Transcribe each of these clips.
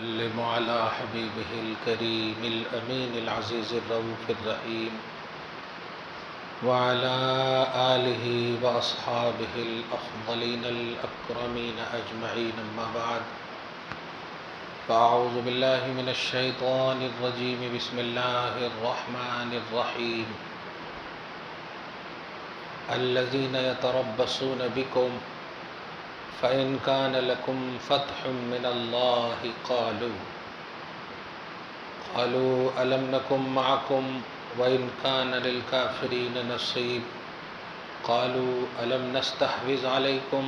وسلم على حبيبه الكريم الأمين العزيز الرؤوف الرحيم وعلى آله وأصحابه الأفضلين الأكرمين أجمعين أما بعد فأعوذ بالله من الشيطان الرجيم بسم الله الرحمن الرحيم الذين يتربصون بكم فإن كان لكم فتح من الله قالوا ألم نكن معكم وإن كان للكافرين نصيب قالوا ألم نستحوذ عليكم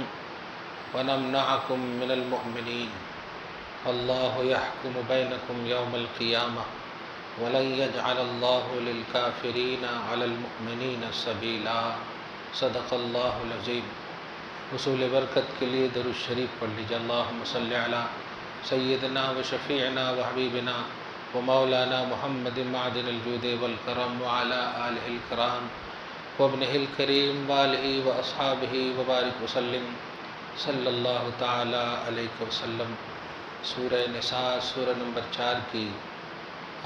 ونمنعكم من المؤمنين الله يحكم بينكم يوم القيامة ولن يجعل الله للكافرين على المؤمنين سبيلا صدق اللہ العظیم۔ حصول برکت کے لیے درود شریف پڑھ لیجیے۔ اللہم صلی علی سیدنا و شفیعنا و حبیبنا و مولانا محمد معدن الجود والکرم وعلی آلہ الکرام و ابنہ الکریم وآلہ و اصحابہ وبارک وسلم صلی اللہ تعالی علیہ وسلم۔ سورہ نساء سورہ نمبر 4 کی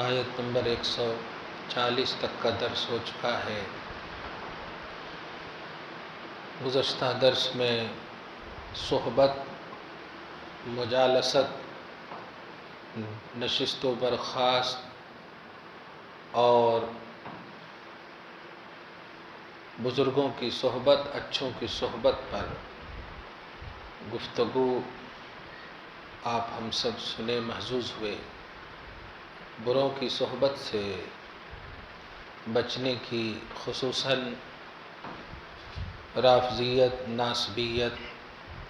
آیت نمبر 140 تک کا درس ہو چکا ہے۔ گزشتہ درس میں صحبت، مجالست، نشست و برخاست اور بزرگوں کی صحبت، اچھوں کی صحبت پر گفتگو آپ ہم سب سنے محظوظ ہوئے۔ بروں کی صحبت سے بچنے کی، خصوصاً رافضیت، ناسبیت،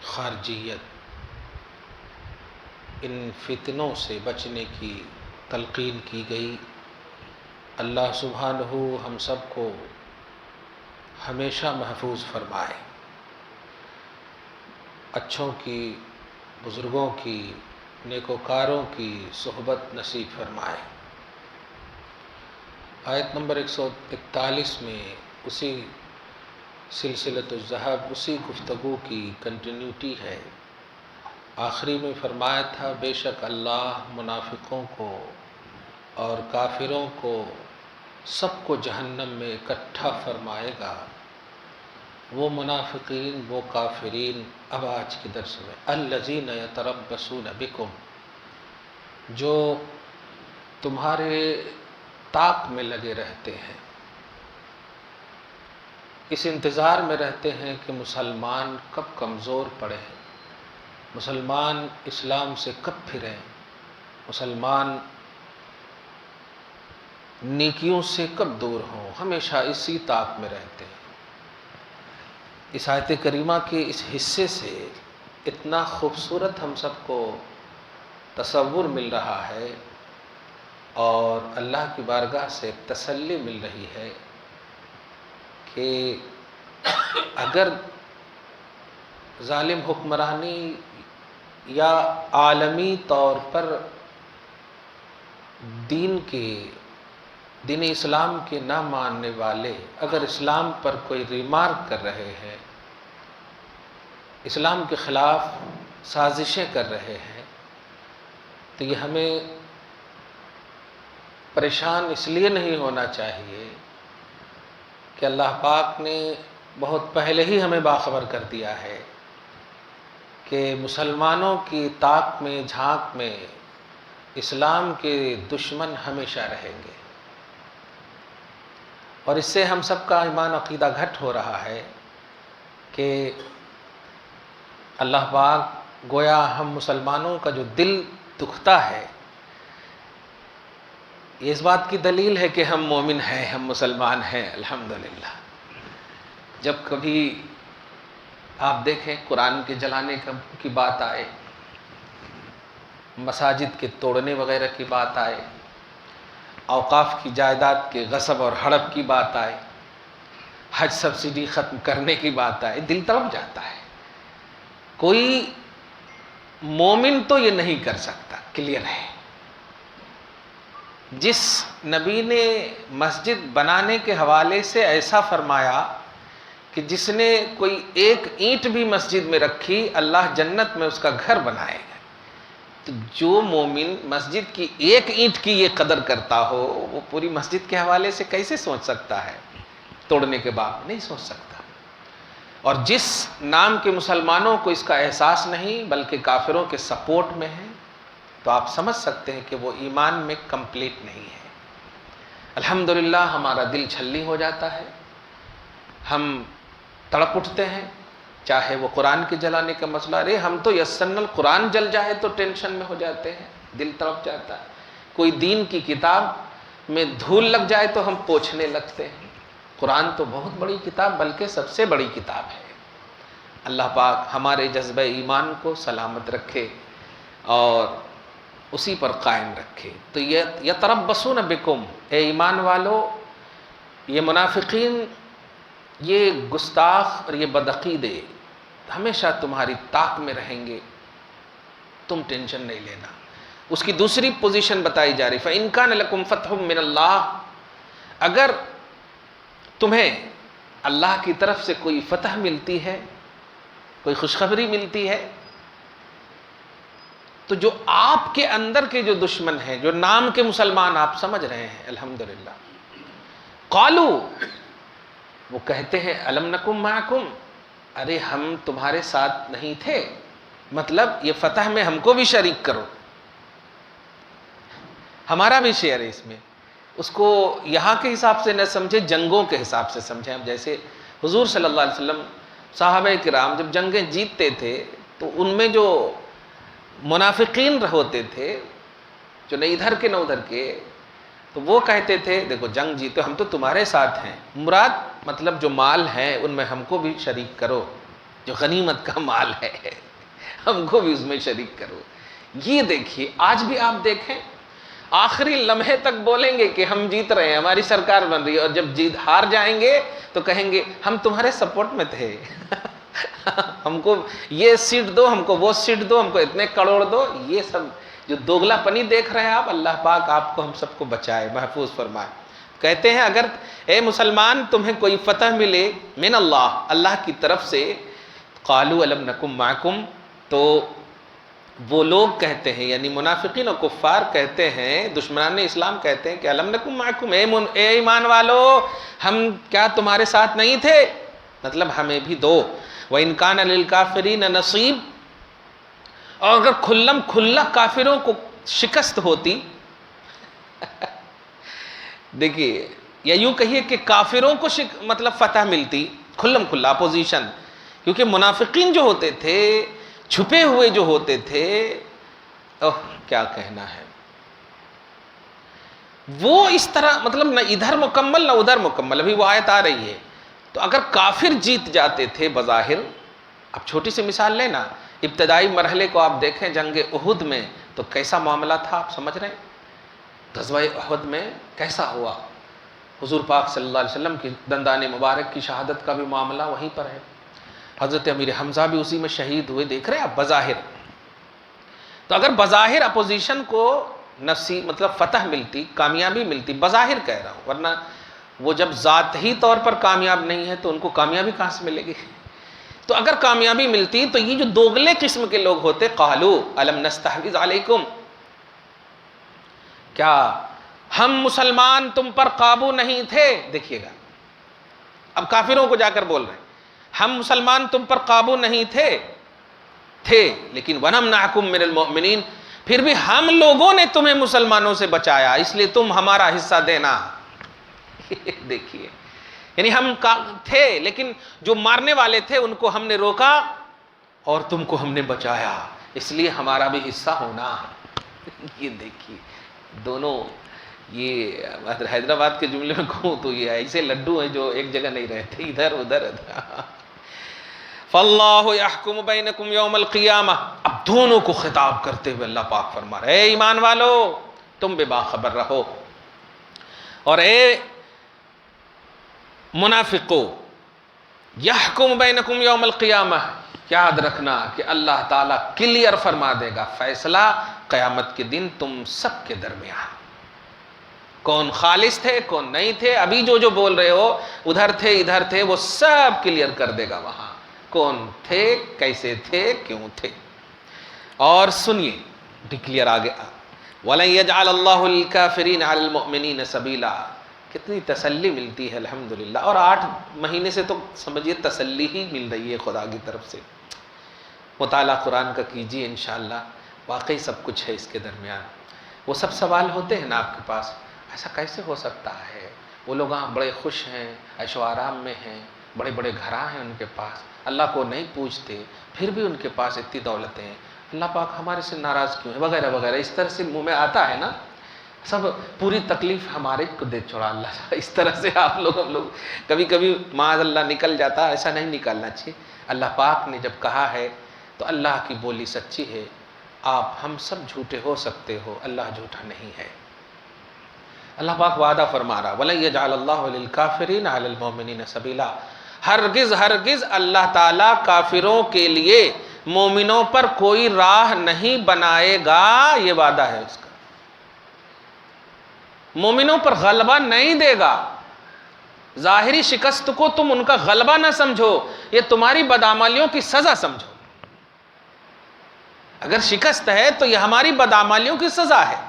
خارجیت، ان فتنوں سے بچنے کی تلقین کی گئی۔ اللہ سبحانہ ہم سب کو ہمیشہ محفوظ فرمائے، اچھوں کی، بزرگوں کی، نیکوکاروں کی صحبت نصیب فرمائے۔ آیت نمبر 141 میں اسی سلسلۃ الذہب، اسی گفتگو کی کنٹینیوٹی ہے۔ آخری میں فرمایا تھا بے شک اللہ منافقوں کو اور کافروں کو سب کو جہنم میں اکٹھا فرمائے گا۔ وہ منافقین، وہ کافرین، اب آج کے درس میں الذین یتربصون بکم، جو تمہارے طاق میں لگے رہتے ہیں، اس انتظار میں رہتے ہیں کہ مسلمان کب کمزور پڑے، مسلمان اسلام سے کب پھریں، مسلمان نیکیوں سے کب دور ہوں، ہمیشہ اسی طاق میں رہتے ہیں۔ اس آیت کریمہ کے اس حصے سے اتنا خوبصورت ہم سب کو تصور مل رہا ہے اور اللہ کی بارگاہ سے ایک تسلی مل رہی ہے کہ اگر ظالم حکمرانی یا عالمی طور پر دین اسلام کے نہ ماننے والے اگر اسلام پر کوئی ریمارک کر رہے ہیں، اسلام کے خلاف سازشیں کر رہے ہیں، تو یہ ہمیں پریشان اس لیے نہیں ہونا چاہیے کہ اللہ پاک نے بہت پہلے ہی ہمیں باخبر کر دیا ہے کہ مسلمانوں کی طاق میں، جھانک میں اسلام کے دشمن ہمیشہ رہیں گے، اور اس سے ہم سب کا ایمان عقیدہ گھٹ ہو رہا ہے کہ اللہ پاک گویا ہم مسلمانوں کا جو دل دکھتا ہے، یہ اس بات کی دلیل ہے کہ ہم مومن ہیں، ہم مسلمان ہیں الحمدللہ۔ جب کبھی آپ دیکھیں قرآن کے جلانے کی بات آئے، مساجد کے توڑنے وغیرہ کی بات آئے، اوقاف کی جائیداد کے غصب اور ہڑپ کی بات آئے، حج سبسڈی ختم کرنے کی بات آئے، دل تڑپ جاتا ہے۔ کوئی مومن تو یہ نہیں کر سکتا، کلیئر ہے۔ جس نبی نے مسجد بنانے کے حوالے سے ایسا فرمایا کہ جس نے کوئی ایک اینٹ بھی مسجد میں رکھی اللہ جنت میں اس کا گھر بنائے گا، تو جو مومن مسجد کی ایک اینٹ کی یہ قدر کرتا ہو وہ پوری مسجد کے حوالے سے کیسے سوچ سکتا ہے؟ توڑنے کے بعد نہیں سوچ سکتا۔ اور جس نام کے مسلمانوں کو اس کا احساس نہیں بلکہ کافروں کے سپورٹ میں ہے، تو آپ سمجھ سکتے ہیں کہ وہ ایمان میں کمپلیٹ نہیں ہے۔ الحمدللہ ہمارا دل چھلنی ہو جاتا ہے، ہم تڑپ اٹھتے ہیں، چاہے وہ قرآن کے جلانے کا مسئلہ، ارے ہم تو یسن القرآن جل جائے تو ٹینشن میں ہو جاتے ہیں، دل تڑپ جاتا ہے۔ کوئی دین کی کتاب میں دھول لگ جائے تو ہم پوچھنے لگتے ہیں۔ قرآن تو بہت بڑی کتاب، بلکہ سب سے بڑی کتاب ہے۔ اللہ پاک ہمارے جذبہ ایمان کو سلامت رکھے اور اسی پر قائم رکھے۔ تو یتربصون بکم، اے ایمان والو، یہ منافقین، یہ گستاخ اور یہ بدعقیدے ہمیشہ تمہاری طاق میں رہیں گے، تم ٹینشن نہیں لینا۔ اس کی دوسری پوزیشن بتائی جا رہی، فَإِن كَانَ لَكُمْ فَتْحٌ مِّنَ اللَّهِ، اگر تمہیں اللہ کی طرف سے کوئی فتح ملتی ہے، کوئی خوشخبری ملتی ہے، تو جو آپ کے اندر کے جو دشمن ہیں، جو نام کے مسلمان آپ سمجھ رہے ہیں، الحمدللہ، قالوا، وہ کہتے ہیں الم نکم معکم، ارے ہم تمہارے ساتھ نہیں تھے، مطلب یہ فتح میں ہم کو بھی شریک کرو، ہمارا بھی شیئر ہے اس میں۔ اس کو یہاں کے حساب سے نہ سمجھے، جنگوں کے حساب سے سمجھیں۔ اب جیسے حضور صلی اللہ علیہ وسلم، صحابہ کرام جب جنگیں جیتتے تھے تو ان میں جو منافقین ہوتے تھے، جو نہ ادھر کے نہ ادھر کے، تو وہ کہتے تھے دیکھو جنگ جیتے ہم تو تمہارے ساتھ ہیں، مراد مطلب جو مال ہیں ان میں ہم کو بھی شریک کرو، جو غنیمت کا مال ہے ہم کو بھی اس میں شریک کرو۔ یہ دیکھیے آج بھی آپ دیکھیں، آخری لمحے تک بولیں گے کہ ہم جیت رہے ہیں، ہماری سرکار بن رہی ہے، اور جب ہار جائیں گے تو کہیں گے ہم تمہارے سپورٹ میں تھے ہم کو یہ سیٹ دو، ہم کو وہ سیٹ دو، ہم کو اتنے کروڑ دو۔ یہ سب جو دوگلا پنی دیکھ رہے ہیں آپ، اللہ پاک آپ کو ہم سب کو بچائے، محفوظ فرمائے۔ کہتے ہیں اگر اے مسلمان تمہیں کوئی فتح ملے من اللہ، اللہ کی طرف سے، قالوا الم نکم معکم، تو وہ لوگ کہتے ہیں، یعنی منافقین و کفار کہتے ہیں، دشمنان اسلام کہتے ہیں کہ الم نکم معکم، اے ایمان والو ہم کیا تمہارے ساتھ نہیں تھے؟ مطلب ہمیں بھی دو۔ وَإِن كَانَ لِلْكَافِرِينَ نَصِيب، اور اگر کھلم کھلا کافروں کو شکست ہوتی دیکھیے، یا یوں کہیے کہ کافروں کو مطلب فتح ملتی، کھلم کھلا اپوزیشن، کیونکہ منافقین جو ہوتے تھے، چھپے ہوئے جو ہوتے تھے، کیا کہنا ہے، وہ اس طرح مطلب نہ ادھر مکمل نہ ادھر مکمل۔ ابھی وہ آیت آ رہی ہے، تو اگر کافر جیت جاتے تھے بظاہر، اب چھوٹی سی مثال لینا، ابتدائی مرحلے کو آپ دیکھیں جنگ احد میں تو کیسا معاملہ تھا، آپ سمجھ رہے ہیں غزوہ احد میں کیسا ہوا، حضور پاک صلی اللہ علیہ وسلم کی دندان مبارک کی شہادت کا بھی معاملہ وہیں پر ہے، حضرت امیر حمزہ بھی اسی میں شہید ہوئے، دیکھ رہے ہیں آپ بظاہر۔ تو اگر بظاہر اپوزیشن کو نفسی مطلب فتح ملتی، کامیابی ملتی، بظاہر کہہ رہا ہوں، ورنہ وہ جب ذاتی طور پر کامیاب نہیں ہے تو ان کو کامیابی کہاں سے ملے گی؟ تو اگر کامیابی ملتی تو یہ جو دوگلے قسم کے لوگ ہوتے، قالوا الم نستحوذ علیکم، کیا ہم مسلمان تم پر قابو نہیں تھے؟ دیکھیے گا اب کافروں کو جا کر بول رہے ہیں ہم مسلمان تم پر قابو نہیں تھے لیکن ونمنعکم من المؤمنین، پھر بھی ہم لوگوں نے تمہیں مسلمانوں سے بچایا، اس لیے تم ہمارا حصہ دینا۔ دیکھیے یعنی ہم تھے لیکن جو مارنے والے تھے ان کو ہم نے روکا اور تم کو ہم نے بچایا، اس لیے ہمارا بھی حصہ ہونا۔ یہ دیکھیے دونوں، یہ حیدرآباد کے جملے میں کہوں تو یہ ایسے لڈو ہیں جو ایک جگہ نہیں رہتے، ادھر ادھر۔ فَاللَّهُ يَحْكُمُ بَيْنَكُمْ يَوْمَ الْقِيَامَةِ، اب دونوں کو خطاب کرتے ہوئے اللہ پاک فرما رہے اے ایمان والو تم بے باخبر رہو، اور اے منافقو یحکم بینکم یوم القیامہ، یاد رکھنا کہ اللہ تعالیٰ کلیئر فرما دے گا فیصلہ قیامت کے دن تم سب کے درمیان، کون خالص تھے کون نہیں تھے، ابھی جو بول رہے ہو ادھر تھے ادھر تھے، وہ سب کلیئر کر دے گا وہاں کون تھے، کیسے تھے، کیوں تھے۔ اور سنیے ڈکلیئر آ گیا، وَلَن يَجْعَلَ اللَّهُ الْكَافِرِينَ عَلَى الْمُؤْمِنِينَ سَبِيلًا۔ کتنی تسلی ملتی ہے الحمدللہ، اور 8 مہینے سے تو سمجھیے تسلی ہی مل رہی ہے خدا کی طرف سے۔ مطالعہ قرآن کا کیجیے انشاءاللہ، واقعی سب کچھ ہے اس کے درمیان۔ وہ سب سوال ہوتے ہیں نا آپ کے پاس، ایسا کیسے ہو سکتا ہے؟ وہ لوگ بڑے خوش ہیں، عیش و آرام میں ہیں، بڑے بڑے گھراں ہیں ان کے پاس، اللہ کو نہیں پوجتے، پھر بھی ان کے پاس اتنی دولتیں ہیں، اللہ پاک ہمارے سے ناراض کیوں ہے وغیرہ وغیرہ، اس طرح سے منہ میں آتا ہے نا، سب پوری تکلیف ہمارے کو دے چھوڑا اللہ۔ اس طرح سے آپ لوگ ہم لوگ کبھی کبھی معاذ اللہ نکل جاتا، ایسا نہیں نکالنا چاہیے۔ اللہ پاک نے جب کہا ہے تو اللہ کی بولی سچی ہے، آپ ہم سب جھوٹے ہو سکتے ہو، اللہ جھوٹا نہیں ہے۔ اللہ پاک وعدہ فرما رہا، وَلَن يَجْعَلَ اللَّهُ لِلْكَافِرِينَ عَلَى الْمُؤْمِنِينَ سَبِيلًا۔ ہرگز ہرگز اللہ تعالیٰ کافروں کے لیے مومنوں پر کوئی راہ نہیں بنائے گا، یہ وعدہ ہے اس کا۔ مومنوں پر غلبہ نہیں دے گا۔ ظاہری شکست کو تم ان کا غلبہ نہ سمجھو، یہ تمہاری بدعمالیوں کی سزا سمجھو۔ اگر شکست ہے تو یہ ہماری بدعمالیوں کی سزا ہے۔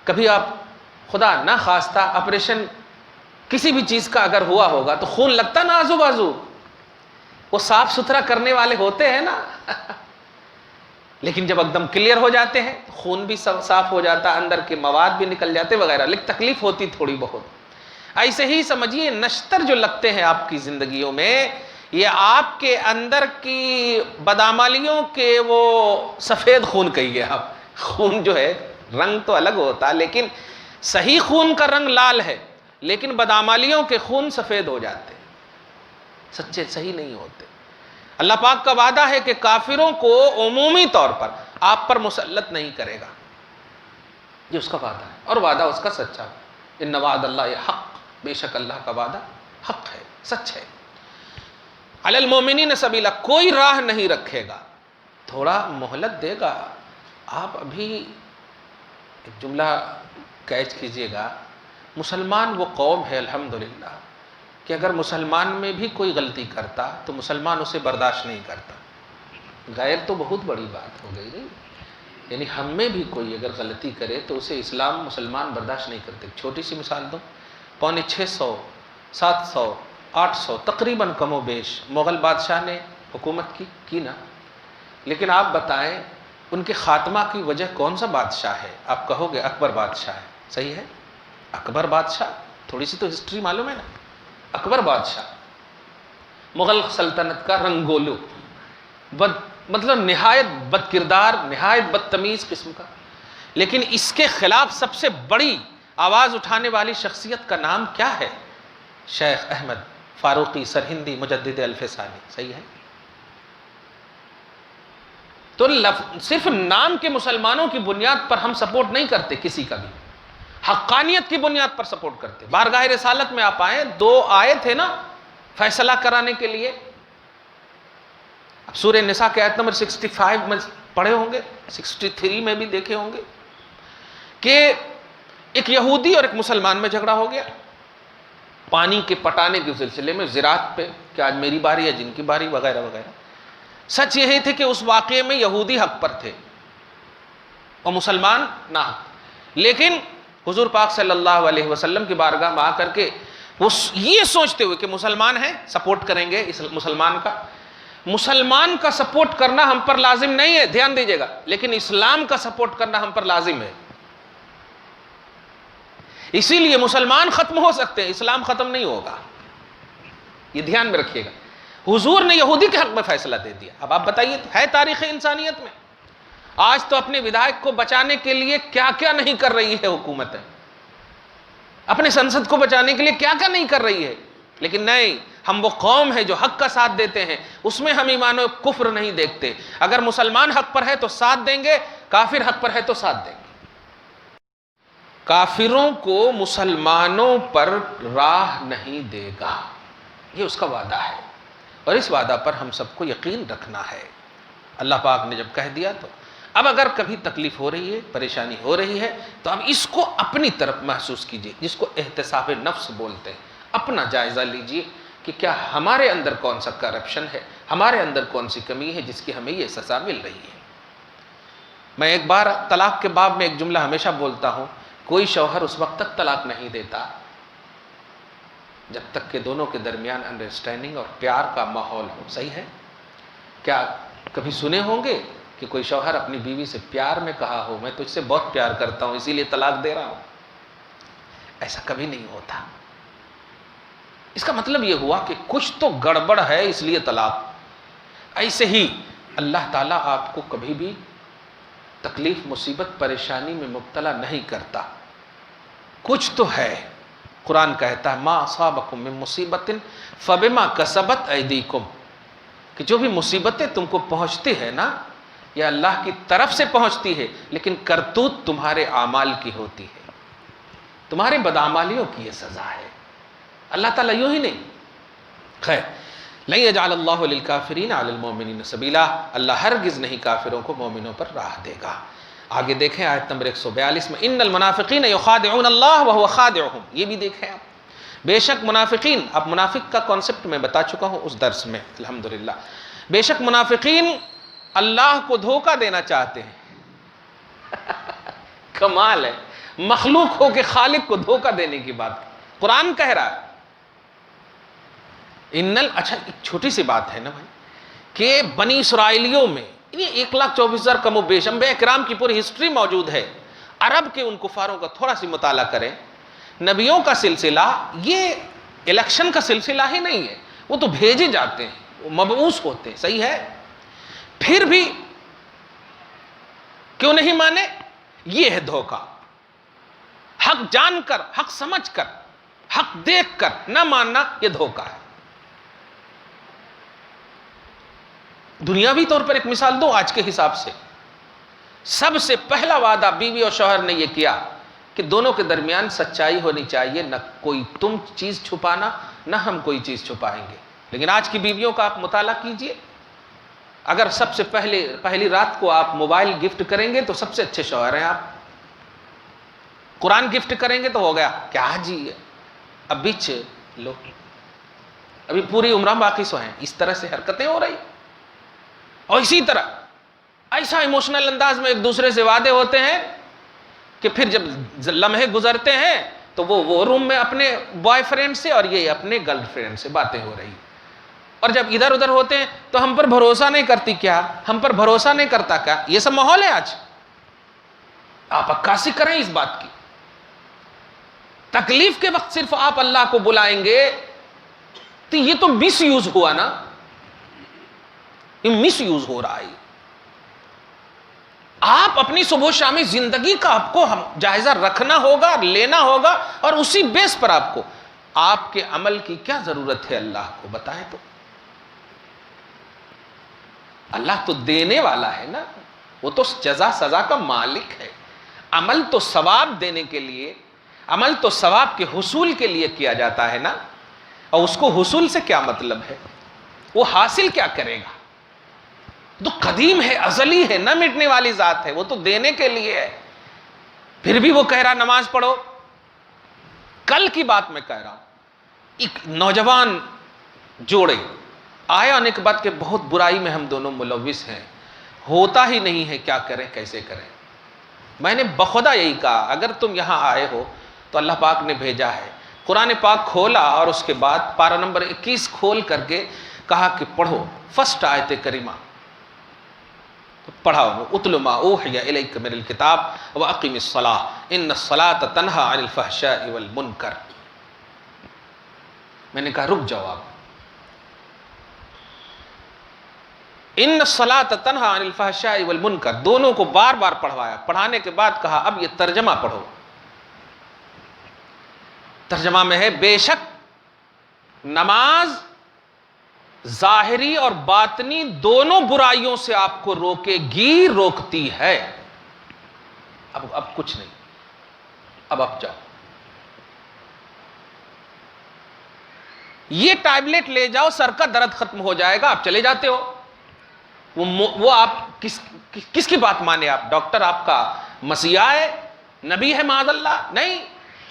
کبھی آپ خدا نہ خواستہ آپریشن کسی بھی چیز کا اگر ہوا ہوگا تو خون لگتا نا آزو بازو، وہ صاف ستھرا کرنے والے ہوتے ہیں نا لیکن جب ایک دم کلیئر ہو جاتے ہیں خون بھی صاف ہو جاتا، اندر کے مواد بھی نکل جاتے وغیرہ، لیکن تکلیف ہوتی تھوڑی بہت۔ ایسے ہی سمجھیے نشتر جو لگتے ہیں آپ کی زندگیوں میں، یہ آپ کے اندر کی بدعمالیوں کے وہ سفید خون کہیے آپ، خون جو ہے رنگ تو الگ ہوتا لیکن صحیح خون کا رنگ لال ہے، لیکن بدعمالیوں کے خون سفید ہو جاتے، سچے صحیح نہیں ہوتے۔ اللہ پاک کا وعدہ ہے کہ کافروں کو عمومی طور پر آپ پر مسلط نہیں کرے گا، یہ اس کا وعدہ ہے، اور وعدہ اس کا سچا ہے۔ ان وعد اللہ حق، بے شک اللہ کا وعدہ حق ہے، سچ ہے۔ علی المومنین سبیلا، کوئی راہ نہیں رکھے گا، تھوڑا مہلت دے گا۔ آپ ابھی ایک جملہ کیچ کیجئے گا، مسلمان وہ قوم ہے الحمدللہ کہ اگر مسلمان میں بھی کوئی غلطی کرتا تو مسلمان اسے برداشت نہیں کرتا۔ غیر تو بہت بڑی بات ہو گئی نہیں، یعنی ہم میں بھی کوئی اگر غلطی کرے تو اسے اسلام مسلمان برداشت نہیں کرتے۔ چھوٹی سی مثال دوں، 650 700 800 تقریباً کم و بیش مغل بادشاہ نے حکومت کی نا، لیکن آپ بتائیں ان کے خاتمہ کی وجہ کون سا بادشاہ ہے؟ آپ کہو گے اکبر بادشاہ ہے، صحیح ہے، اکبر بادشاہ، تھوڑی سی تو ہسٹری معلوم ہے نا، اکبر بادشاہ مغل سلطنت کا رنگولو، مطلب نہایت بد کردار، نہایت بدتمیز قسم کا، لیکن اس کے خلاف سب سے بڑی آواز اٹھانے والی شخصیت کا نام کیا ہے؟ شیخ احمد فاروقی سرہندی مجدد الفسانی، صحیح ہے۔ تو صرف نام کے مسلمانوں کی بنیاد پر ہم سپورٹ نہیں کرتے کسی کا بھی، حقانیت کی بنیاد پر سپورٹ کرتے۔ بارگاہ رسالت میں آپ آئیں، 2 آئے تھے نا فیصلہ کرانے کے لیے، اب سورہ نساء کے آیت نمبر 65 میں پڑھے ہوں گے، 63 میں بھی دیکھے ہوں گے کہ ایک یہودی اور ایک مسلمان میں جھگڑا ہو گیا پانی کے پٹانے کے سلسلے میں، زراعت پہ کہ آج میری باری ہے جن کی باری وغیرہ وغیرہ۔ سچ یہ تھے کہ اس واقعے میں یہودی حق پر تھے اور مسلمان نہ حق، لیکن حضور پاک صلی اللہ علیہ وسلم کی بارگاہ میں آ کر کے وہ یہ سوچتے ہوئے کہ مسلمان ہیں سپورٹ کریں گے اس مسلمان کا سپورٹ کرنا ہم پر لازم نہیں ہے، دھیان دیجئے گا، لیکن اسلام کا سپورٹ کرنا ہم پر لازم ہے۔ اسی لیے مسلمان ختم ہو سکتے ہیں، اسلام ختم نہیں ہوگا، یہ دھیان میں رکھیے گا۔ حضور نے یہودی کے حق میں فیصلہ دے دیا۔ اب آپ بتائیے، ہے تاریخ انسانیت میں آج تو اپنے ودھائک کو بچانے کے لیے کیا کیا نہیں کر رہی ہے حکومتیں، اپنے سنسد کو بچانے کے لیے کیا کیا نہیں کر رہی ہے، لیکن نہیں، ہم وہ قوم ہے جو حق کا ساتھ دیتے ہیں، اس میں ہم ایمان و کفر نہیں دیکھتے۔ اگر مسلمان حق پر ہے تو ساتھ دیں گے، کافر حق پر ہے تو ساتھ دیں گے۔ کافروں کو مسلمانوں پر راہ نہیں دے گا، یہ اس کا وعدہ ہے، اور اس وعدہ پر ہم سب کو یقین رکھنا ہے۔ اللہ پاک نے جب کہہ دیا تو اب اگر کبھی تکلیف ہو رہی ہے، پریشانی ہو رہی ہے، تو اب اس کو اپنی طرف محسوس کیجئے، جس کو احتساب نفس بولتے ہیں۔ اپنا جائزہ لیجئے کہ کیا ہمارے اندر کون سا کرپشن ہے، ہمارے اندر کون سی کمی ہے جس کی ہمیں یہ سزا مل رہی ہے۔ میں ایک بار طلاق کے باب میں ایک جملہ ہمیشہ بولتا ہوں، کوئی شوہر اس وقت تک طلاق نہیں دیتا جب تک کہ دونوں کے درمیان انڈرسٹینڈنگ اور پیار کا ماحول ہو. صحیح ہے؟ کیا کبھی سنے ہوں گے کہ کوئی شوہر اپنی بیوی سے پیار میں کہا ہو میں تجھ سے بہت پیار کرتا ہوں اسی لیے طلاق دے رہا ہوں؟ ایسا کبھی نہیں ہوتا. اس کا مطلب یہ ہوا کہ کچھ تو گڑبڑ ہے اس لیے طلاق. ایسے ہی اللہ تعالیٰ آپ کو کبھی بھی تکلیف، مصیبت، پریشانی میں مبتلا نہیں کرتا. کچھ تو ہے. قرآن کہتا ہے ما اصابکم من مصیبت فبما کسبت ایدیکم، کہ جو بھی مصیبتیں تم کو پہنچتی ہے نا یہ اللہ کی طرف سے پہنچتی ہے، لیکن کرتوت تمہارے اعمال کی ہوتی ہے، تمہارے بدعمالیوں کی یہ سزا ہے. اللہ تعالیٰ یوں ہی نہیں. خیر، لن یجعل اللہ للکافرین علی المؤمنین سبیلا، اللہ ہرگز نہیں کافروں کو مومنوں پر راہ دے گا. آگے دیکھیں آیت نمبر 142 میں ان المنافقین یخادعون اللہ وهو خادعهم، یہ بھی دیکھیں آپ. بے شک منافقین، اب منافق کا کانسیپٹ میں بتا چکا ہوں اس درس میں الحمدللہ. بے شک منافقین اللہ کو دھوکہ دینا چاہتے ہیں. کمال ہے، مخلوق ہو کے خالق کو دھوکہ دینے کی بات قرآن کہہ رہا ہے. اچھا ایک چھوٹی سی بات ہے نا بھائی کہ بنی اسرائیلیوں میں 1,24,000 کم و بیش انبیاء کرام کی پوری ہسٹری موجود ہے. عرب کے ان کفاروں کا تھوڑا سی مطالعہ کریں. نبیوں کا سلسلہ یہ الیکشن کا سلسلہ ہی نہیں ہے، وہ تو بھیجے جاتے ہیں، وہ مبعوث ہوتے ہیں. صحیح ہے؟ پھر بھی کیوں نہیں مانے؟ یہ ہے دھوکہ. حق جان کر، حق سمجھ کر، حق دیکھ کر نہ ماننا یہ دھوکہ ہے. دنیاوی طور پر ایک مثال دو آج کے حساب سے. سب سے پہلا وعدہ بیوی اور شوہر نے یہ کیا کہ دونوں کے درمیان سچائی ہونی چاہیے، نہ کوئی تم چیز چھپانا نہ ہم کوئی چیز چھپائیں گے. لیکن آج کی بیویوں کا آپ مطالعہ کیجئے، اگر سب سے پہلی رات کو آپ موبائل گفٹ کریں گے تو سب سے اچھے شوہر ہیں آپ. قرآن گفٹ کریں گے تو ہو گیا کیا جی اب بچ لو، ابھی پوری عمرہ باقی سو ہیں. اس طرح سے حرکتیں ہو رہی. اور اسی طرح ایسا ایموشنل انداز میں ایک دوسرے سے وعدے ہوتے ہیں کہ پھر جب لمحے گزرتے ہیں تو وہ روم میں اپنے بوائے فرینڈ سے اور یہ اپنے گرل فرینڈ سے باتیں ہو رہی. اور جب ادھر ادھر ہوتے ہیں تو ہم پر بھروسہ نہیں کرتی کیا، ہم پر بھروسہ نہیں کرتا کیا. یہ سب ماحول ہے آج. آپ عکاسی کریں اس بات کی. تکلیف کے وقت صرف آپ اللہ کو بلائیں گے تو یہ تو مس یوز ہوا نا، یہ مس یوز ہو رہا ہے. آپ اپنی صبح و شامی زندگی کا آپ کو جائزہ رکھنا ہوگا، لینا ہوگا، اور اسی بیس پر آپ کو آپ کے عمل کی کیا ضرورت ہے اللہ کو بتائیں. تو اللہ تو دینے والا ہے نا، وہ تو جزا سزا کا مالک ہے. عمل تو ثواب دینے کے لیے، عمل تو ثواب کے حصول کے لیے کیا جاتا ہے نا. اور اس کو حصول سے کیا مطلب ہے، وہ حاصل کیا کرے گا؟ تو قدیم ہے، ازلی ہے، نہ مٹنے والی ذات ہے، وہ تو دینے کے لیے ہے. پھر بھی وہ کہہ رہا نماز پڑھو. کل کی بات میں کہہ رہا ہوں، ایک نوجوان جوڑے آیا ان کے بعد کہ بہت برائی میں ہم دونوں ملوث ہیں، ہوتا ہی نہیں ہے، کیا کریں کیسے کریں. میں نے بخدا یہی کہا اگر تم یہاں آئے ہو تو اللہ پاک نے بھیجا ہے. قرآن پاک کھولا اور اس کے بعد پارہ نمبر 21 کھول کر کے کہا کہ پڑھو فرسٹ آیت کریمہ. پڑھا اتل ما اوحی الیک من الکتاب واقم الصلاۃ ان الصلاۃ تنہی عن الفحشاء والمنکر. میں نے کہا رک جاؤ آپ. ان الصلاۃ تنہی عن الفحشاء والمنکر دونوں کو بار بار پڑھوایا. پڑھانے کے بعد کہا اب یہ ترجمہ پڑھو. ترجمہ میں ہے بے شک نماز ظاہری اور باطنی دونوں برائیوں سے آپ کو روکے گی، روکتی ہے. اب کچھ نہیں، اب آپ جاؤ. یہ ٹیبلٹ لے جاؤ، سر کا درد ختم ہو جائے گا. آپ چلے جاتے ہو. وہ آپ کس کی بات مانے؟ آپ ڈاکٹر آپ کا مسیحا ہے، نبی ہے معاذ اللہ؟ نہیں.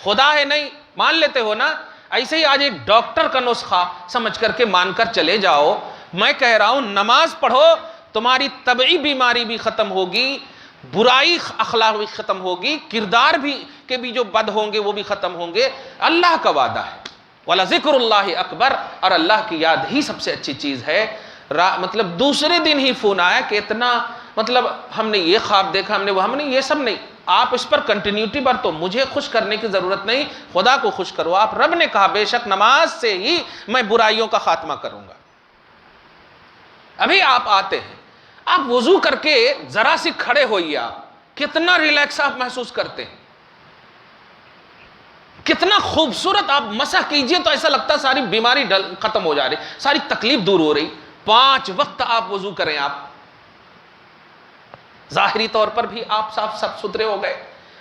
خدا ہے؟ نہیں. مان لیتے ہو نا. ایسے ہی آج ایک ڈاکٹر کا نسخہ سمجھ کر کے مان کر چلے جاؤ. میں کہہ رہا ہوں نماز پڑھو، تمہاری طبعی بیماری بھی ختم ہوگی، برائی اخلاق ختم ہوگی، کردار بھی کے بھی جو بد ہوں گے وہ بھی ختم ہوں گے۔ اللہ کا وعدہ ہے وَلَذِكْرُ اللَّهِ اکبر، اور اللہ کی یاد ہی سب سے اچھی چیز ہے۔ مطلب دوسرے دن ہی فون آیا کہ اتنا مطلب ہم نے یہ خواب دیکھا، ہم نے یہ سب نہیں، آپ اس پر کنٹینیوٹی برتو، مجھے خوش کرنے کی ضرورت نہیں، خدا کو خوش کرو آپ۔ رب نے کہا بے شک نماز سے ہی میں برائیوں کا خاتمہ کروں گا۔ ابھی آپ آتے ہیں، آپ وضو کر کے ذرا سی کھڑے ہوئیے، آپ کتنا ریلیکس آپ محسوس کرتے ہیں، کتنا خوبصورت آپ مسح کیجئے تو ایسا لگتا ہے ساری بیماری ختم ہو جا رہی، ساری تکلیف دور ہو رہی۔ 5 وقت آپ وضو کریں، آپ ظاہری طور پر بھی آپ صاف ستھرے ہو گئے۔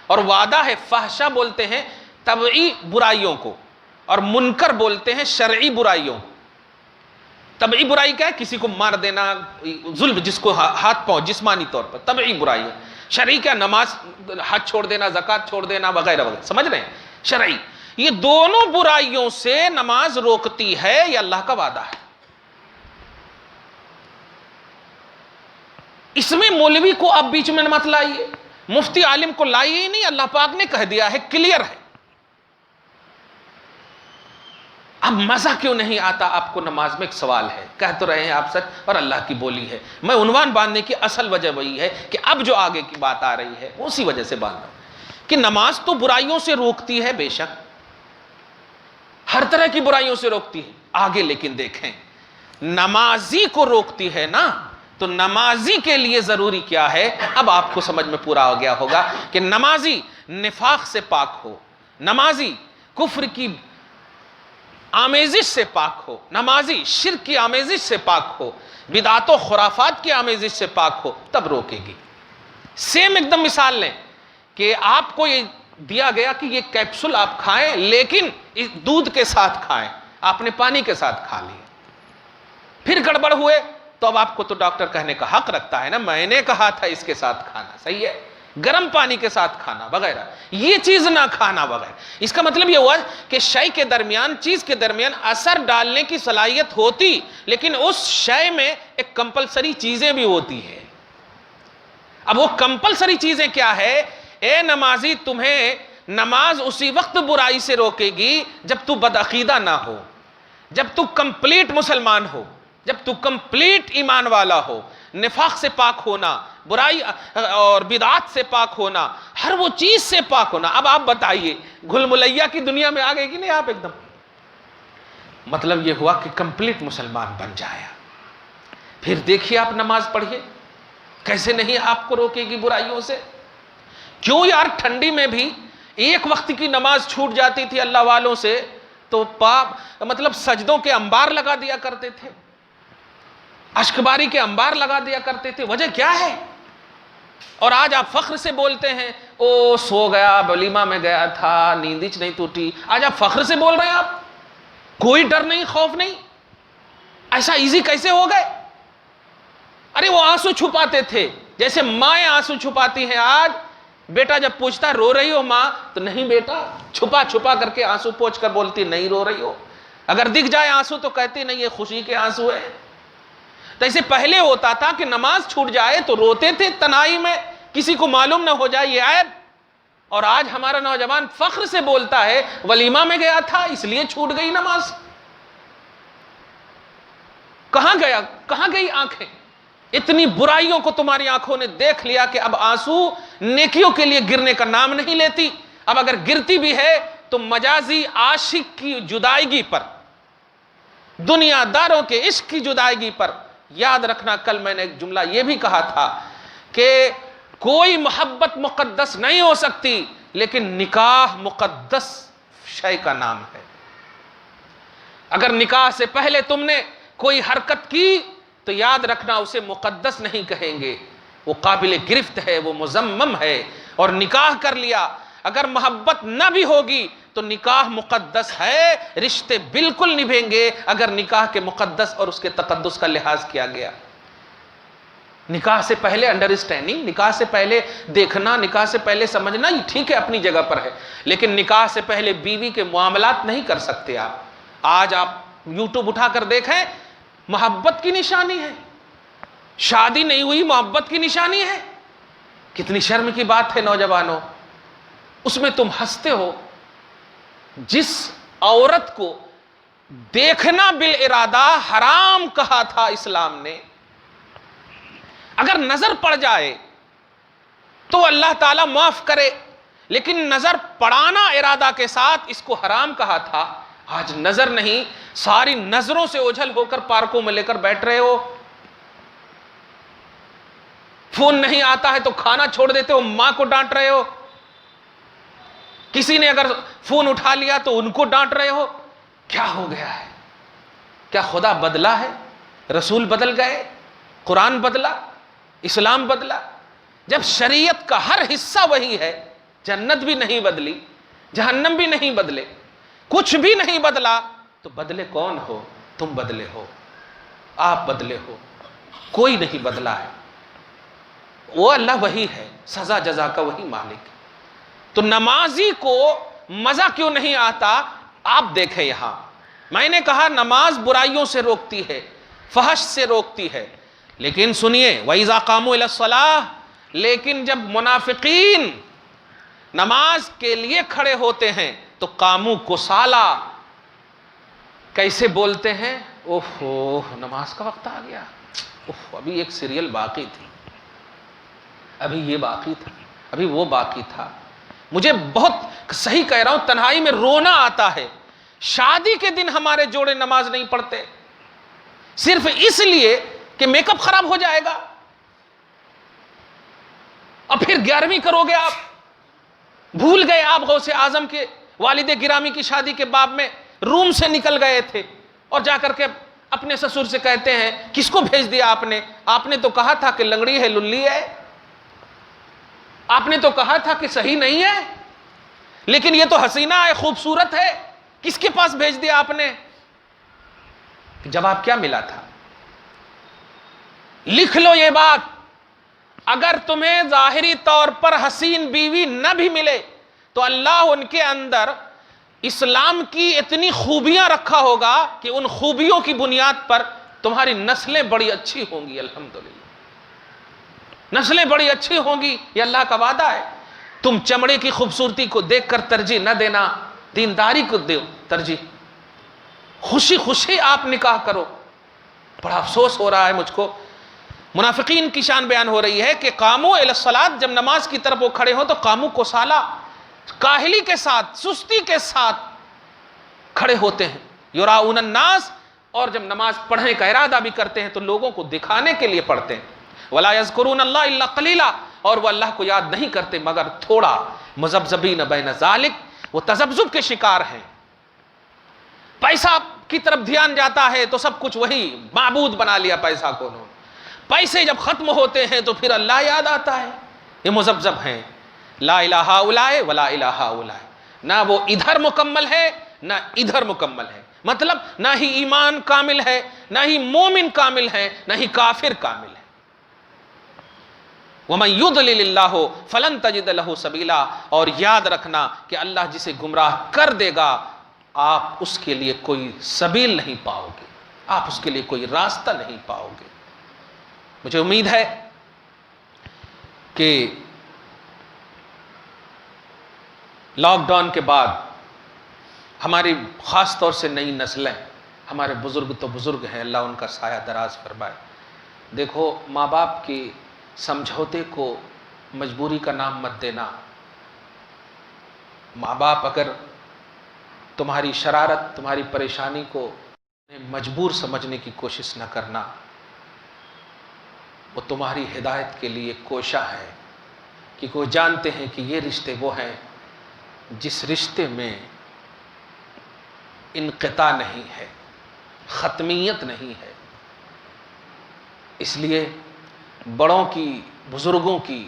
اور وعدہ ہے، فحشہ بولتے ہیں طبعی برائیوں کو، اور منکر بولتے ہیں شرعی برائیوں۔ طبعی برائی کیا ہے؟ کسی کو مار دینا، ظلم، جس کو ہاتھ پاؤں جسمانی طور پر، طبعی برائی ہے۔ شرعی کیا؟ نماز، حج چھوڑ دینا، زکوٰۃ چھوڑ دینا، وغیرہ وغیرہ، سمجھ رہے ہیں؟ شرعی، یہ دونوں برائیوں سے نماز روکتی ہے، یہ اللہ کا وعدہ ہے۔ اس میں مولوی کو آپ بیچ میں مت لائیے، مفتی عالم کو لائیے ہی نہیں، اللہ پاک نے کہہ دیا ہے، کلیئر ہے۔ اب مزہ کیوں نہیں آتا آپ کو نماز میں؟ ایک سوال ہے، کہہ تو رہے ہیں آپ سچ، اور اللہ کی بولی ہے۔ میں عنوان باندھنے کی اصل وجہ وہی ہے کہ اب جو آگے کی بات آ رہی ہے اسی وجہ سے باندھ رہا ہوں کہ نماز تو برائیوں سے روکتی ہے، بے شک ہر طرح کی برائیوں سے روکتی ہے، آگے لیکن دیکھیں نمازی کو روکتی ہے نا، تو نمازی کے لیے ضروری کیا ہے؟ اب آپ کو سمجھ میں پورا ہو گیا ہوگا کہ نمازی نفاق سے پاک ہو، نمازی کفر کی آمیزش سے پاک ہو، نمازی شرک کی آمیزش سے پاک ہو، بدعات و خرافات کی آمیزش سے پاک ہو، تب روکے گی۔ سیم ایک دم مثال لیں کہ آپ کو یہ دیا گیا کہ یہ کیپسول آپ کھائیں، لیکن دودھ کے ساتھ کھائیں، آپ نے پانی کے ساتھ کھا لیا، پھر گڑبڑ ہوئے تو اب آپ کو تو ڈاکٹر کہنے کا حق رکھتا ہے نا، میں نے کہا تھا اس کے ساتھ کھانا، صحیح ہے، گرم پانی کے ساتھ کھانا وغیرہ، یہ چیز نہ کھانا وغیرہ۔ اس کا مطلب یہ ہوا کہ شے کے درمیان، چیز کے درمیان اثر ڈالنے کی صلاحیت ہوتی، لیکن اس شے میں ایک کمپلسری چیزیں بھی ہوتی ہیں۔ اب وہ کمپلسری چیزیں کیا ہے؟ اے نمازی، تمہیں نماز اسی وقت برائی سے روکے گی جب تو بدعقیدہ نہ ہو، جب تو کمپلیٹ مسلمان ہو، جب تو کمپلیٹ ایمان والا ہو، نفاق سے پاک ہونا، برائی اور بدعات سے پاک ہونا، ہر وہ چیز سے پاک ہونا۔ اب آپ بتائیے، گھل ملیہ کی دنیا میں آ گئے کہ نہیں آپ ایک دم؟ مطلب یہ ہوا کہ کمپلیٹ مسلمان بن جایا۔ پھر دیکھیے آپ نماز پڑھیے، کیسے نہیں آپ کو روکے گی برائیوں سے۔ کیوں یار ٹھنڈی میں بھی ایک وقت کی نماز چھوٹ جاتی تھی اللہ والوں سے تو مطلب سجدوں کے انبار لگا دیا کرتے تھے، اشکباری کے انبار لگا دیا کرتے تھے۔ وجہ کیا ہے؟ اور آج آپ فخر سے بولتے ہیں او سو گیا، ولیمہ میں گیا تھا، نیندچ نہیں ٹوٹی۔ آج آپ فخر سے بول رہے ہیں، آپ کوئی ڈر نہیں، خوف نہیں، ایسا ایزی کیسے ہو گئے؟ ارے وہ آنسو چھپاتے تھے جیسے مائیں آنسو چھپاتی ہیں۔ آج بیٹا جب پوچھتا رو رہی ہو ماں، تو نہیں بیٹا، چھپا چھپا کر کے آنسو پوچھ کر بولتی نہیں رو رہی ہو۔ اگر دکھ جائے آنسو تو کہتی نہیں یہ خوشی کے آنسو ہے۔ تو ایسے پہلے ہوتا تھا کہ نماز چھوٹ جائے تو روتے تھے تنہائی میں، کسی کو معلوم نہ ہو جائے یہ عیب۔ اور آج ہمارا نوجوان فخر سے بولتا ہے ولیمہ میں گیا تھا اس لیے چھوٹ گئی نماز۔ کہاں گیا، کہاں گئی آنکھیں؟ اتنی برائیوں کو تمہاری آنکھوں نے دیکھ لیا کہ اب آنسو نیکیوں کے لیے گرنے کا نام نہیں لیتی۔ اب اگر گرتی بھی ہے تو مجازی عاشق کی جدائیگی پر، دنیا داروں کے عشق کی جدائیگی پر۔ یاد رکھنا کل میں نے ایک جملہ یہ بھی کہا تھا کہ کوئی محبت مقدس نہیں ہو سکتی، لیکن نکاح مقدس شے کا نام ہے۔ اگر نکاح سے پہلے تم نے کوئی حرکت کی تو یاد رکھنا اسے مقدس نہیں کہیں گے، وہ قابل گرفت ہے، وہ مذمم ہے۔ اور نکاح کر لیا، اگر محبت نہ بھی ہوگی تو نکاح مقدس ہے، رشتے بالکل نبھیں گے اگر نکاح کے مقدس اور اس کے تقدس کا لحاظ کیا گیا۔ نکاح سے پہلے انڈرسٹینڈنگ، نکاح سے پہلے دیکھنا، نکاح سے پہلے سمجھنا، یہ ٹھیک ہے اپنی جگہ پر ہے، لیکن نکاح سے پہلے بیوی کے معاملات نہیں کر سکتے آپ۔ آج آپ یوٹیوب اٹھا کر دیکھیں، محبت کی نشانی ہے، شادی نہیں ہوئی محبت کی نشانی ہے۔ کتنی شرم کی بات ہے نوجوانوں، اس میں تم ہنستے ہو۔ جس عورت کو دیکھنا بالارادہ حرام کہا تھا اسلام نے، اگر نظر پڑ جائے تو اللہ تعالیٰ معاف کرے، لیکن نظر پڑانا ارادہ کے ساتھ اس کو حرام کہا تھا۔ آج نظر نہیں، ساری نظروں سے اوجھل ہو کر پارکوں میں لے کر بیٹھ رہے ہو۔ فون نہیں آتا ہے تو کھانا چھوڑ دیتے ہو، ماں کو ڈانٹ رہے ہو۔ کسی نے اگر فون اٹھا لیا تو ان کو ڈانٹ رہے ہو۔ کیا ہو گیا ہے؟ کیا خدا بدلا ہے؟ رسول بدل گئے؟ قرآن بدلا؟ اسلام بدلا؟ جب شریعت کا ہر حصہ وہی ہے، جنت بھی نہیں بدلی، جہنم بھی نہیں بدلے، کچھ بھی نہیں بدلا، تو بدلے کون ہو؟ تم بدلے ہو، آپ بدلے ہو، کوئی نہیں بدلا ہے۔ وہ اللہ وہی ہے، سزا جزا کا وہی مالک۔ تو نمازی کو مزہ کیوں نہیں آتا؟ آپ دیکھیں یہاں میں نے کہا نماز برائیوں سے روکتی ہے، فحش سے روکتی ہے، لیکن سنیے وَإِذَا قَامُوا إِلَى الصَّلَاةِ، لیکن جب منافقین نماز کے لیے کھڑے ہوتے ہیں تو قاموا کسالى، کیسے بولتے ہیں؟ اوہ نماز کا وقت آ گیا، اوہ ابھی ایک سیریل باقی تھی، ابھی یہ باقی تھا، ابھی وہ باقی تھا۔ مجھے بہت صحیح کہہ رہا ہوں، تنہائی میں رونا آتا ہے۔ شادی کے دن ہمارے جوڑے نماز نہیں پڑھتے، صرف اس لیے کہ میک اپ خراب ہو جائے گا، اور پھر 11ویں کرو گے آپ۔ بھول گئے آپ غوث اعظم کے والد گرامی کی شادی کے باب میں روم سے نکل گئے تھے، اور جا کر کے اپنے سسر سے کہتے ہیں کس کو بھیج دیا آپ نے تو کہا تھا کہ لنگڑی ہے، للی ہے، آپ نے تو کہا تھا کہ صحیح نہیں ہے، لیکن یہ تو حسینہ ہے، خوبصورت ہے، کس کے پاس بھیج دیا آپ نے؟ جواب کیا ملا تھا؟ لکھ لو یہ بات، اگر تمہیں ظاہری طور پر حسین بیوی نہ بھی ملے تو اللہ ان کے اندر اسلام کی اتنی خوبیاں رکھا ہوگا کہ ان خوبیوں کی بنیاد پر تمہاری نسلیں بڑی اچھی ہوں گی۔ الحمدللہ نسلیں بڑی اچھی ہوں گی، یہ اللہ کا وعدہ ہے۔ تم چمڑے کی خوبصورتی کو دیکھ کر ترجیح نہ دینا، دینداری کو دو ترجیح، خوشی خوشی آپ نکاح کرو۔ بڑا افسوس ہو رہا ہے مجھ کو، منافقین کی شان بیان ہو رہی ہے کہ قاموا الی الصلاۃ، جب نماز کی طرف وہ کھڑے ہوں تو قاموا کسالى، کاہلی کے ساتھ، سستی کے ساتھ کھڑے ہوتے ہیں۔ یراؤن الناس، اور جب نماز پڑھنے کا ارادہ بھی کرتے ہیں تو لوگوں کو دکھانے کے لیے پڑھتے ہیں۔ ولا یذکرون اللہ الا قلیلا، اور وہ اللہ کو یاد نہیں کرتے مگر تھوڑا۔ مذبذبین بین ذالک، وہ تذبذب کے شکار ہیں۔ پیسہ کی طرف دھیان جاتا ہے تو سب کچھ وہی معبود بنا لیا پیسہ کو انہوں نے، پیسے جب ختم ہوتے ہیں تو پھر اللہ یاد آتا ہے۔ یہ مذبذب ہیں، لا الہ الا ولا الہ الا، نہ وہ ادھر مکمل ہے نہ ادھر مکمل ہے، مطلب نہ ہی ایمان کامل ہے، نہ ہی مومن کامل ہے، نہ ہی کافر کامل ہے۔ وَمَن يُضْلِلِ اللَّهُ فَلَن تَجِدَ لَهُ سَبِيلًا، اور یاد رکھنا کہ اللہ جسے گمراہ کر دے گا آپ اس کے لیے کوئی سبیل نہیں پاؤ گے، آپ اس کے لیے کوئی راستہ نہیں پاؤ گے۔ مجھے امید ہے کہ لاک ڈاؤن کے بعد ہماری خاص طور سے نئی نسلیں، ہمارے بزرگ تو بزرگ ہیں، اللہ ان کا سایہ دراز فرمائے۔ دیکھو ماں باپ کی سمجھوتے کو مجبوری کا نام مت دینا۔ ماں باپ اگر تمہاری شرارت، تمہاری پریشانی کو مجبور سمجھنے کی کوشش نہ کرنا، وہ تمہاری ہدایت کے لیے کوشاں ہے، کیونکہ وہ جانتے ہیں کہ یہ رشتے وہ ہیں جس رشتے میں انقطاع نہیں ہے، ختمیت نہیں ہے۔ اس لیے بڑوں کی، بزرگوں کی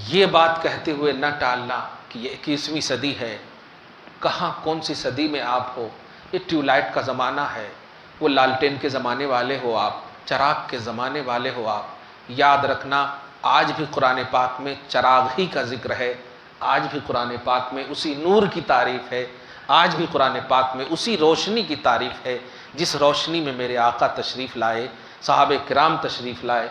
یہ بات کہتے ہوئے نہ ٹالنا کہ یہ 21ویں صدی ہے، کہاں کون سی صدی میں آپ ہو؟ یہ ٹیوب لائٹ کا زمانہ ہے، وہ لالٹین کے زمانے والے ہو آپ، چراغ کے زمانے والے ہو آپ۔ یاد رکھنا آج بھی قرآن پاک میں چراغ ہی کا ذکر ہے، آج بھی قرآن پاک میں اسی نور کی تعریف ہے، آج بھی قرآن پاک میں اسی روشنی کی تعریف ہے جس روشنی میں میرے آقا تشریف لائے، صحابہ کرام تشریف لائے،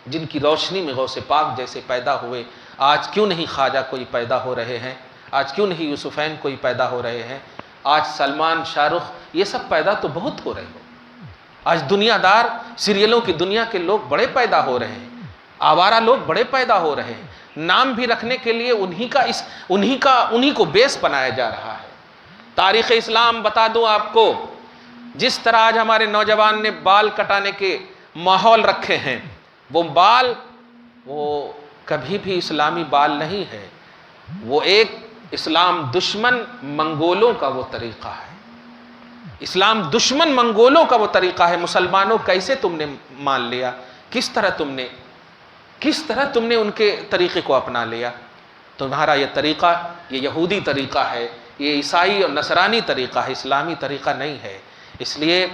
جن کی روشنی میں غوث پاک جیسے پیدا ہوئے، آج کیوں نہیں خواجہ کوئی پیدا ہو رہے ہیں؟ آج کیوں نہیں یوسفین کوئی پیدا ہو رہے ہیں؟ آج سلمان، شاہ رخ، یہ سب پیدا تو بہت ہو رہے ہو۔ آج دنیا دار سیریلوں کی دنیا کے لوگ بڑے پیدا ہو رہے ہیں، آوارہ لوگ بڑے پیدا ہو رہے ہیں، نام بھی رکھنے کے لیے انہی کو بیس بنایا جا رہا ہے۔ تاریخ اسلام بتا دوں آپ کو، جس طرح آج ہمارے نوجوان نے بال کٹانے کے ماحول رکھے ہیں، وہ بال کبھی بھی اسلامی بال نہیں ہے، وہ ایک اسلام دشمن منگولوں کا وہ طریقہ ہے۔ اسلام دشمن منگولوں کا وہ طریقہ ہے۔ مسلمانوں کیسے تم نے مان لیا؟ کس طرح تم نے ان کے طریقے کو اپنا لیا؟ تمہارا یہ طریقہ، یہ یہودی طریقہ ہے، یہ عیسائی اور نصرانی طریقہ ہے، اسلامی طریقہ نہیں ہے۔ اس لیے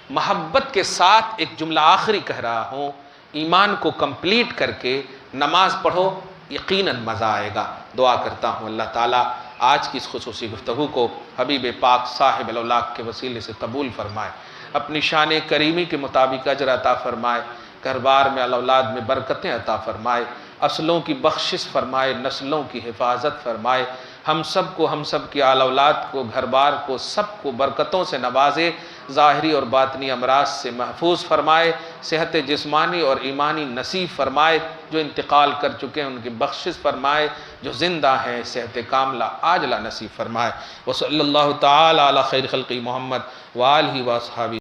محبت کے ساتھ ایک جملہ آخری کہہ رہا ہوں، ایمان کو کمپلیٹ کر کے نماز پڑھو، یقیناً مزہ آئے گا۔ دعا کرتا ہوں اللہ تعالیٰ آج کی اس خصوصی گفتگو کو حبیب پاک صاحب الاولاق کے وسیلے سے قبول فرمائے، اپنی شان کریمی کے مطابق اجر عطا فرمائے، گھر بار میں اولاد میں برکتیں عطا فرمائے، اصلوں کی بخشش فرمائے، نسلوں کی حفاظت فرمائے، ہم سب کی آل اولاد کو، گھر بار کو، سب کو برکتوں سے نوازے، ظاہری اور باطنی امراض سے محفوظ فرمائے، صحت جسمانی اور ایمانی نصیب فرمائے، جو انتقال کر چکے ہیں ان کی بخشش فرمائے، جو زندہ ہیں صحت کاملہ عاجلہ نصیب فرمائے۔ وصلی اللہ تعالی علی خیر خلقی محمد وآلہ واصحابہ